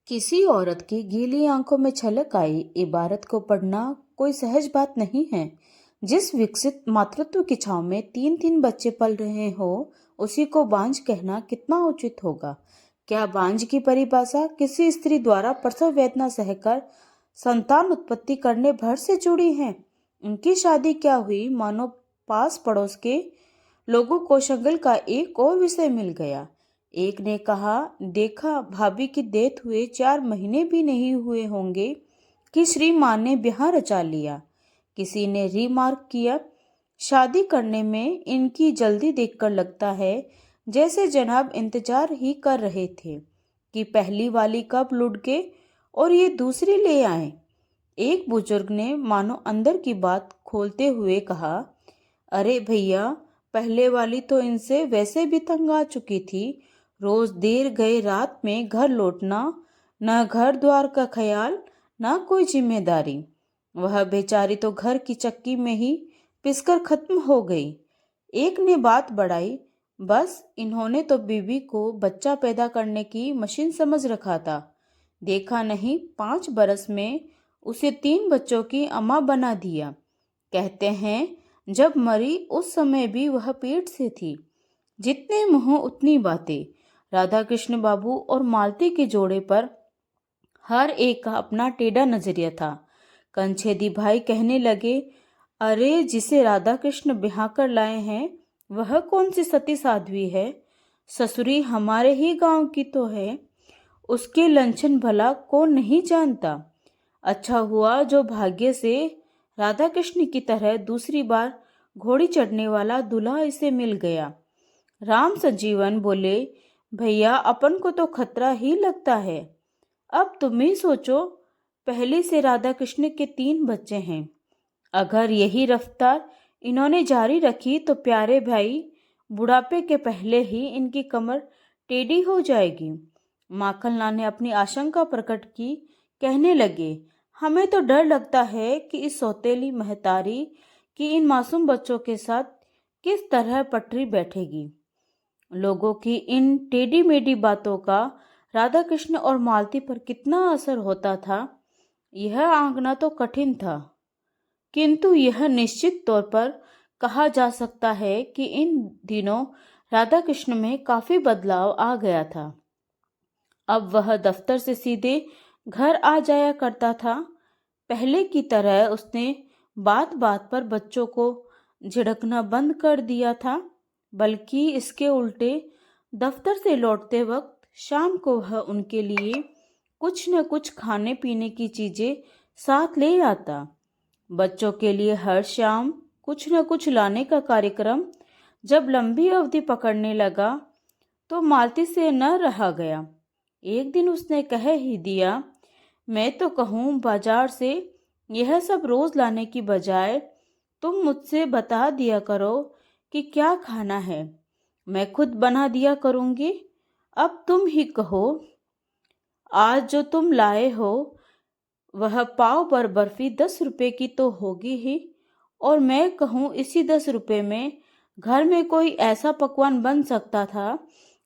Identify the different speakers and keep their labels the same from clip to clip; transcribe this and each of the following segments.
Speaker 1: किसी औरत की गीली आंखों में छलक आई। इबारत को पढ़ना कोई सहज बात नहीं है। जिस विकसित मातृत्व की छांव में तीन तीन बच्चे पल रहे हो, उसी को बांझ कहना कितना उचित होगा। क्या बांझ की परिभाषा किसी स्त्री द्वारा प्रसव वेदना सहकर संतान उत्पत्ति करने भर से जुड़ी है? उनकी शादी क्या हुई, मानो पास पड़ोस के लोगों को शगल का एक और विषय मिल गया। एक ने कहा, देखा भाभी की डेथ हुए 4 महीने भी नहीं हुए होंगे कि श्रीमान ने ब्याह रचा लिया। किसी ने रिमार्क किया, शादी करने में इनकी जल्दी देखकर लगता है जैसे जनाब इंतजार ही कर रहे थे कि पहली वाली कब लुढ़के के और ये दूसरी ले आए। एक बुजुर्ग ने मानो अंदर की बात खोलते हुए कहा, अरे भैया, पहले वाली तो इनसे वैसे भी तंग आ चुकी थी। रोज देर गए रात में घर लौटना, न घर द्वार का ख्याल, न कोई जिम्मेदारी। वह बेचारी तो घर की चक्की में ही पिसकर खत्म हो गई। एक ने बात बढ़ाई, बस इन्होंने तो बीवी को बच्चा पैदा करने की मशीन समझ रखा था। देखा नहीं, 5 बरस में उसे 3 बच्चों की अम्मा बना दिया। कहते हैं जब मरी उस समय भी वह पेट से थी। जितने मुंह उतनी बातें। राधा कृष्ण बाबू और मालती के जोड़े पर हर एक का अपना टेढ़ा नजरिया था। कंछेदी भाई कहने लगे, अरे जिसे राधा कृष्ण ब्याह कर लाए हैं वह कौन सी सती साध्वी है? ससुरी हमारे ही गांव की तो है। उसके लंछन भला कौन नहीं जानता। अच्छा हुआ जो भाग्य से राधा कृष्ण की तरह दूसरी बार घोड़ी चढ़ने वाला दूल्हा इसे मिल गया। राम संजीवन बोले, भैया अपन को तो खतरा ही लगता है। अब तुम ही सोचो, पहले से राधा कृष्ण के 3 बच्चे हैं। अगर यही रफ्तार इन्होंने जारी रखी तो प्यारे भाई, बुढ़ापे के पहले ही इनकी कमर टेढ़ी हो जाएगी। माखनलाल ने अपनी आशंका प्रकट की। कहने लगे, हमें तो डर लगता है कि इस सौतेली महतारी की इन मासूम बच्चों के साथ किस तरह पटरी बैठेगी। लोगों की इन टेढ़ी मेढ़ी बातों का राधा कृष्ण और मालती पर कितना असर होता था, यह आंकना तो कठिन था, किंतु यह निश्चित तौर पर कहा जा सकता है कि इन दिनों राधा कृष्ण में काफी बदलाव आ गया था। अब वह दफ्तर से सीधे घर आ जाया करता था। पहले की तरह उसने बात बात पर बच्चों को झिड़कना बंद कर दिया था, बल्कि इसके उल्टे दफ्तर से लौटते वक्त शाम को वह उनके लिए कुछ न कुछ खाने पीने की चीजें साथ ले आता। बच्चों के लिए हर शाम कुछ न कुछ लाने का कार्यक्रम जब लंबी अवधि पकड़ने लगा तो मालती से न रहा गया। एक दिन उसने कह ही दिया, मैं तो कहूँ बाजार से यह सब रोज लाने की बजाय तुम मुझसे बता दिया करो कि क्या खाना है, मैं खुद बना दिया करूँगी। अब तुम ही कहो, आज जो तुम लाए हो वह पाव पर बर्फी 10 रुपए की तो होगी ही, और मैं कहूँ इसी 10 रुपए में घर में कोई ऐसा पकवान बन सकता था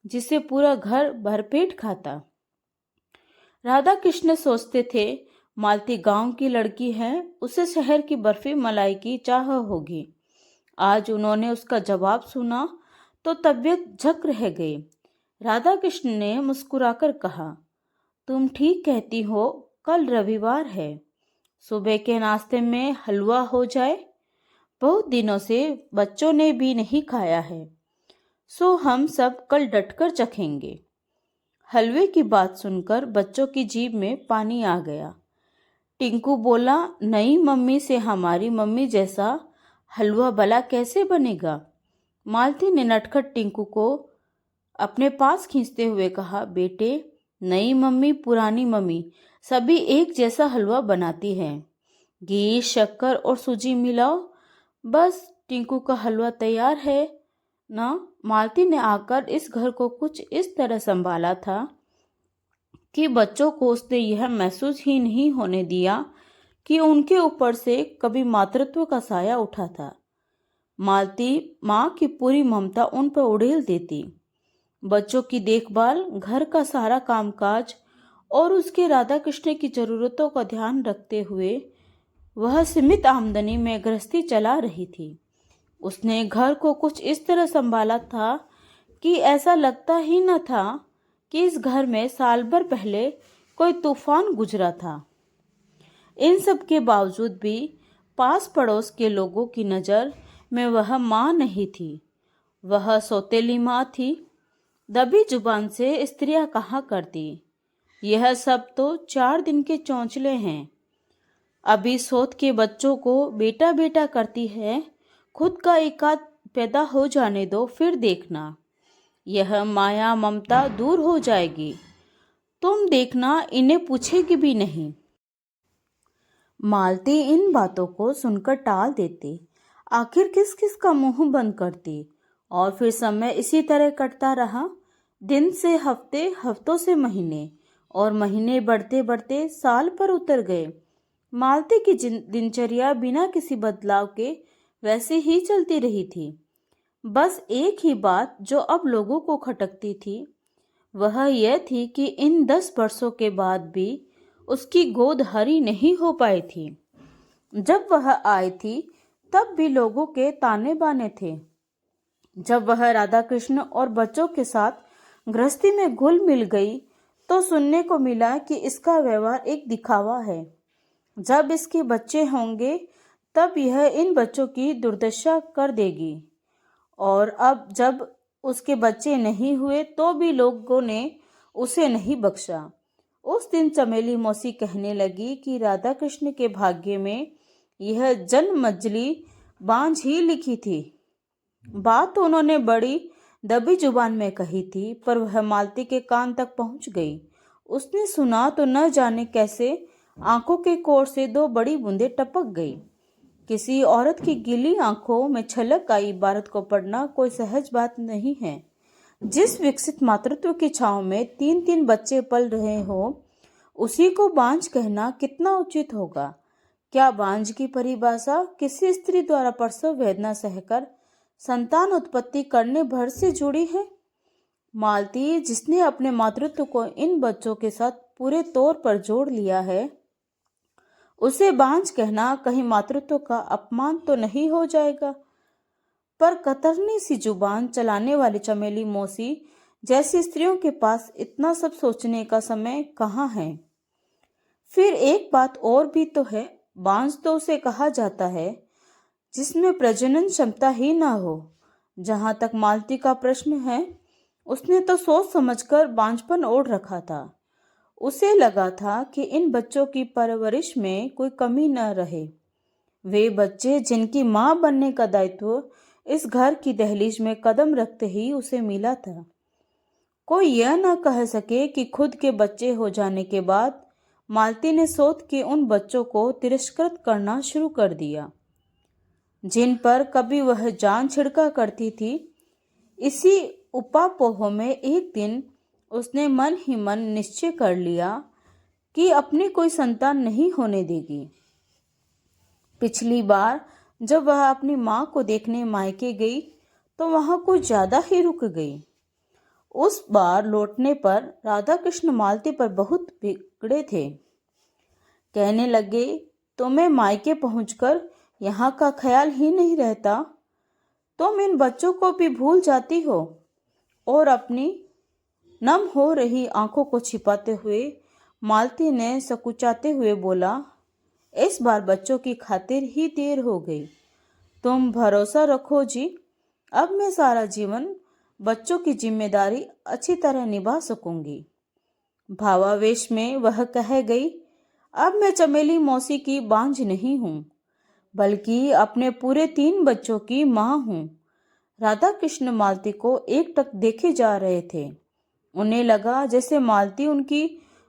Speaker 1: जिसे पूरा घर भरपेट खाता। राधा कृष्ण सोचते थे, मालती गांव की लड़की है, उसे शहर की बर्फी मलाई की चाह होगी। आज उन्होंने उसका जवाब सुना तो तबीयत झक रह गई। राधा कृष्ण ने मुस्कुराकर कहा, तुम ठीक कहती हो, कल रविवार है, सुबह के नाश्ते में हलवा हो जाए। बहुत दिनों से बच्चों ने भी नहीं खाया है, सो हम सब कल डटकर चखेंगे। हलवे की बात सुनकर बच्चों की जीभ में पानी आ गया। टिंकू बोला, नई मम्मी से हमारी मम्मी जैसा हलवा भला कैसे बनेगा? मालती ने नटखट टिंकू को अपने पास खींचते हुए कहा, बेटे, नई मम्मी पुरानी मम्मी सभी एक जैसा हलवा बनाती हैं। घी, शक्कर और सूजी मिलाओ, बस टिंकू का हलवा तैयार है ना। मालती ने आकर इस घर को कुछ इस तरह संभाला था कि बच्चों को उसने यह महसूस ही नहीं होने दिया कि उनके ऊपर से कभी मातृत्व का साया उठा था। मालती माँ की पूरी ममता उन पर उड़ेल देती। बच्चों की देखभाल, घर का सारा कामकाज और उसके राधा कृष्ण की जरूरतों का ध्यान रखते हुए वह सीमित आमदनी में गृहस्थी चला रही थी। उसने घर को कुछ इस तरह संभाला था कि ऐसा लगता ही न था कि इस घर में साल भर पहले कोई तूफान गुजरा था। इन सब के बावजूद भी पास पड़ोस के लोगों की नज़र में वह माँ नहीं थी, वह सौतेली माँ थी। दबी जुबान से स्त्रियां कहा करती, यह सब तो 4 दिन के चौंचले हैं, अभी सोत के बच्चों को बेटा बेटा करती है, खुद का एकाध पैदा हो जाने दो, फिर देखना यह माया ममता दूर हो जाएगी, तुम देखना इन्हें पूछेगी भी नहीं। मालती इन बातों को सुनकर टाल देती, आखिर किस किस का मुंह बंद करती, और फिर समय इसी तरह कटता रहा। दिन से हफ्ते, हफ्तों से महीने, और महीने बढ़ते बढ़ते साल पर उतर गए। मालती की दिनचर्या बिना किसी बदलाव के वैसे ही चलती रही थी। बस एक ही बात जो अब लोगों को खटकती थी, वह यह थी कि इन 10 वर्षों के बाद भी उसकी गोद हरी नहीं हो पाई थी। जब वह आई थी तब भी लोगों के ताने बाने थे। जब वह राधा कृष्ण और बच्चों के साथ गृहस्थी में घुल मिल गई तो सुनने को मिला कि इसका व्यवहार एक दिखावा है। जब इसके बच्चे होंगे तब यह इन बच्चों की दुर्दशा कर देगी, और अब जब उसके बच्चे नहीं हुए तो भी लोगों ने उसे नहीं बख्शा। उस दिन चमेली मौसी कहने लगी कि राधा कृष्ण के भाग्य में यह जन्मजली बांझ ही लिखी थी। बात तो उन्होंने बड़ी दबी जुबान में कही थी, पर वह मालती के कान तक पहुंच गई। उसने सुना तो न जाने कैसे आंखों के कोर से 2 बड़ी बूंदें टपक गई। किसी औरत की गीली आंखों में छलक आई इबारत को पढ़ना कोई सहज बात नहीं है। जिस विकसित मातृत्व की छांव में 3-3 बच्चे पल रहे हो, उसी को बांझ कहना कितना उचित होगा। क्या बांझ की परिभाषा किसी स्त्री द्वारा प्रसव वेदना सहकर संतान उत्पत्ति करने भर से जुड़ी है? मालती, जिसने अपने मातृत्व को इन बच्चों के साथ पूरे तौर पर जोड़ लिया है, उसे बांझ कहना कहीं मातृत्व का अपमान तो नहीं हो जाएगा? पर कतरनी सी जुबान चलाने वाली चमेली मौसी जैसी स्त्रियों के पास इतना सब सोचने का समय कहाँ है? फिर एक बात और भी तो है, बांझ तो उसे कहा जाता है जिसमें प्रजनन क्षमता ही ना हो। जहां तक मालती का प्रश्न है, उसने तो सोच समझकर बांझपन ओढ़ रखा था। उसे लगा था कि इन बच्चों की परवरिश में कोई कमी न रहे। वे बच्चे जिनकी मां बनने का दायित्व इस घर की दहलीज में कदम रखते ही उसे मिला था। कोई यह न कह सके कि खुद के बच्चे हो जाने के बाद मालती ने सोच के उन बच्चों को तिरस्कृत करना शुरू कर दिया जिन पर कभी वह जान छिड़का करती थी। इसी उपापोह में एक दिन उसने मन ही मन निश्चय कर लिया कि अपनी कोई संतान नहीं होने देगी। पिछली बार जब वह अपनी माँ को देखने मायके गई तो वहां कुछ ज्यादा ही रुक गई। उस बार लौटने पर राधा कृष्ण मालती पर बहुत बिगड़े थे। कहने लगे, तुम्हें मायके पहुंचकर यहाँ का ख्याल ही नहीं रहता, तुम इन बच्चों को भी भूल जाती हो। और अपनी नम हो रही आंखों को छिपाते हुए मालती ने सकुचाते हुए बोला, इस बार बच्चों की खातिर ही देर हो गई। तुम भरोसा रखो जी, अब मैं सारा जीवन बच्चों की जिम्मेदारी अच्छी तरह निभा सकूंगी। भावावेश में वह कह गई, अब मैं चमेली मौसी की बांझ नहीं हूँ, बल्कि अपने पूरे 3 बच्चों की माँ हूँ। राधा कृष्ण मालती को एकटक देखे जा रहे थे। उन्हें लगा जैसे मालती उनकी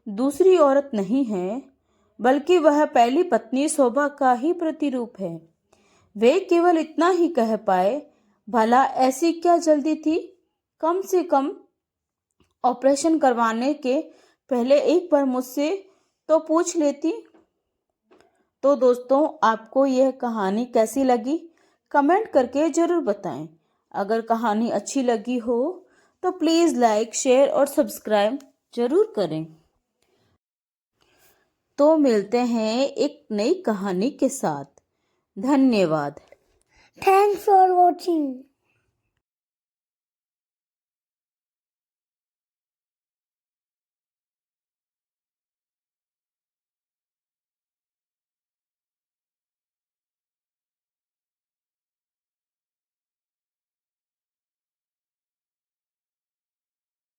Speaker 1: दूसरी औरत नहीं है, बल्कि वह पहली पत्नी शोभा का ही प्रतिरूप है। वे केवल इतना ही कह पाए, भला ऐसी क्या जल्दी थी? कम से कम ऑपरेशन करवाने के पहले एक बार मुझसे तो पूछ लेती। तो दोस्तों, आपको यह कहानी कैसी लगी? कमेंट करके ज़रूर बताएं। अगर कहानी अच्छी लगी हो तो प्लीज़ लाइक, शेयर और सब्सक्राइब ज़रूर करें। तो मिलते हैं एक नई कहानी के साथ। धन्यवाद।
Speaker 2: Thanks for watching.